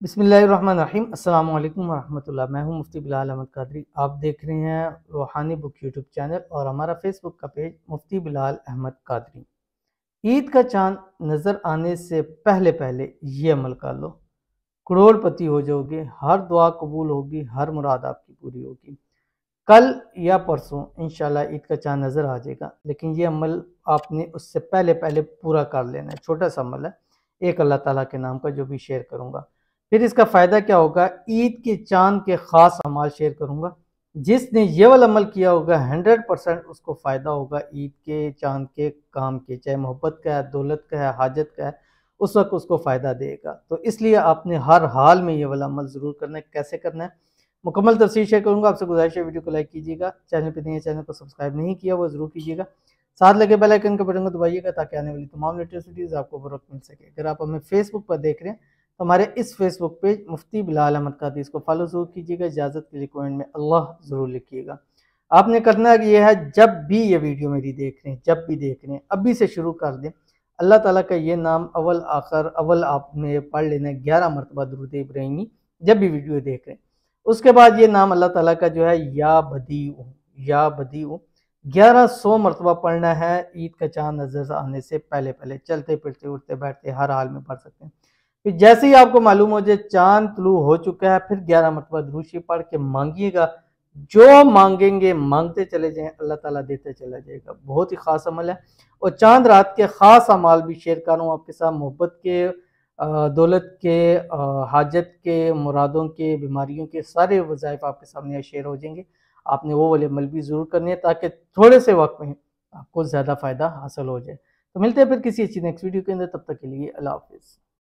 बिस्मिल्लाहिर्रहमानिर्रहीम अस्सलाम वालेकुम वरहमतुल्लाह। मैं हूं मुफ्ती बिलाल अहमद कादरी। आप देख रहे हैं रूहानी बुक यूट्यूब चैनल और हमारा फेसबुक का पेज मुफ्ती बिलाल अहमद कादरी। ईद का चांद नज़र आने से पहले पहले ये अमल कर लो, करोड़पति हो जाओगे, हर दुआ कबूल होगी, हर मुराद आपकी पूरी होगी। कल या परसों इंशाल्लाह ईद का चांद नज़र आ जाएगा, लेकिन ये अमल आपने उससे पहले पहले पूरा कर लेना है। छोटा सा अमल है, एक अल्लाह ताला के नाम का, जो भी शेयर करूँगा। फिर इसका फ़ायदा क्या होगा, ईद के चांद के ख़ास अमाल शेयर करूँगा। जिसने ये वाला अमल किया होगा 100% उसको फ़ायदा होगा ईद के चांद के काम के, चाहे मोहब्बत का है, दौलत का है, हाजत का है, उस वक्त उसको फ़ायदा देगा। तो इसलिए आपने हर हाल में ये वाला अमल ज़रूर करना है। कैसे करना है मुकम्मल तफसील शेयर करूँगा। आपसे गुजारिश है वीडियो को लाइक कीजिएगा, चैनल पर नए हैं चैनल को सब्सक्राइब नहीं किया वो ज़रूर कीजिएगा, साथ लगे बेल आइकन के बटन को दबाइएगा ताकि आने वाली तमाम लेटेस्ट वीडियोज़ आपको बर वक्त मिल सके। अगर आप हमें फेसबुक पर देख रहे हैं तो हमारे इस फेसबुक पेज मुफ्ती बिलाल अहमद कादरी इसको फॉलो ज़रूर कीजिएगा। इजाज़त के लिए कमेंट में अल्लाह ज़रूर लिखिएगा। आपने करना ये है, जब भी ये वीडियो मेरी देख रहे हैं, जब भी देख रहे हैं, अभी से शुरू कर दें। अल्लाह ताला का ये नाम अव्वल आखिर अव्वल आपने पढ़ लेना है 11 मरतबा दुरूद इब्राहिमी, जब भी वीडियो देख रहे हैं। उसके बाद ये नाम अल्लाह ताला का जो है या बदीउ 1100 मरतबा पढ़ना है। ईद का चांद नजर आने से पहले पहले चलते फिरते उठते बैठते हर हाल में पढ़ सकते हैं। फिर जैसे ही आपको मालूम हो जाए चांद तुलू हो चुका है, फिर 11 मरतबा दुरूद शरीफ पढ़ के मांगिएगा। जो मांगेंगे मांगते चले जाएं, अल्लाह ताला देते चला जाएगा। बहुत ही खास अमल है। और चांद रात के खास अमाल भी शेयर कर रहा हूँ आपके साथ, मोहब्बत के, दौलत के, हाजत के, मुरादों के, बीमारियों के सारे वज़ाइफ आपके सामने शेयर हो जाएंगे। आपने वो वाले अमल भी ज़रूर करने हैं ताकि थोड़े से वक्त में आपको ज़्यादा फ़ायदा हासिल हो जाए। तो मिलते हैं फिर किसी अच्छी नेक्स्ट वीडियो के अंदर, तब तक के लिए अल्लाह हाफ़िज़।